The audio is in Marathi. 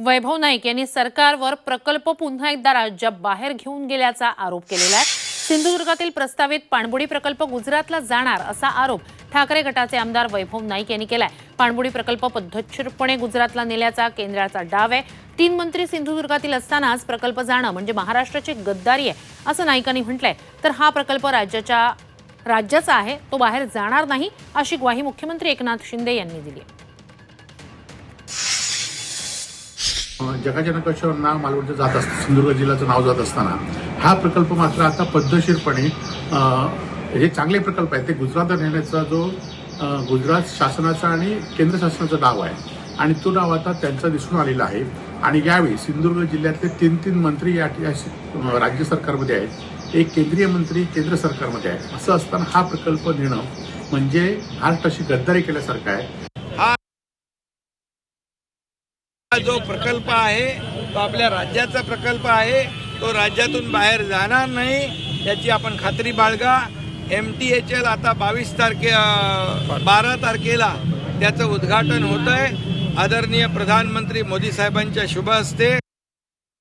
वैभव नाईक यांनी सरकारवर प्रकल्प पुन्हा एकदा राज्याबाहेर घेऊन गेल्याचा आरोप केलेला आहे। सिंधुदुर्गातील प्रस्तावित पाणबुडी प्रकल्प गुजरातला जाणार असा आरोप ठाकरे गटाचे आमदार वैभव नाईक यांनी केलाय। पाणबुडी प्रकल्प पद्धतशीरपणे गुजरातला नेल्याचा केंद्राचा डाव आहे। 3 मंत्री सिंधुदुर्गातील असतानाच प्रकल्प जाणं म्हणजे महाराष्ट्राची गद्दारी आहे असं नाईकांनी म्हटलंय। तर हा प्रकल्प राज्याचा आहे, तो बाहेर जाणार नाही अशी ग्वाही मुख्यमंत्री एकनाथ शिंदे यांनी दिली आहे। जगाच्या नकाशावर नाव मालवणचं जात असतं, सिंधुदुर्ग जिल्ह्याचं नाव जात असताना हा प्रकल्प मात्र आता पद्धतशीरपणे हे चांगले प्रकल्प आहेत ते गुजरातला नेण्याचा जो गुजरात शासनाचा आणि केंद्र शासनाचा डाव आहे आणि तो डाव आता त्यांचा दिसून आलेला आहे। आणि यावेळी सिंधुदुर्ग जिल्ह्यातले 3 मंत्री या राज्य सरकारमध्ये आहेत, एक केंद्रीय मंत्री केंद्र सरकारमध्ये आहे। असं असताना हा प्रकल्प नेणं म्हणजे महाराष्ट्राशी गद्दारी केल्यासारखं आहे। हा जो प्रकल्प आहे तो आपल्या राज्याचा प्रकल्प आहे, तो राज्यातून बाहेर जाणार नाही याची आपण खात्री बाळगा। MTHL आता 12 तारखेला त्याचं उद्घाटन होतंय आदरणीय प्रधानमंत्री मोदी साहेबांच्या शुभ हस्ते।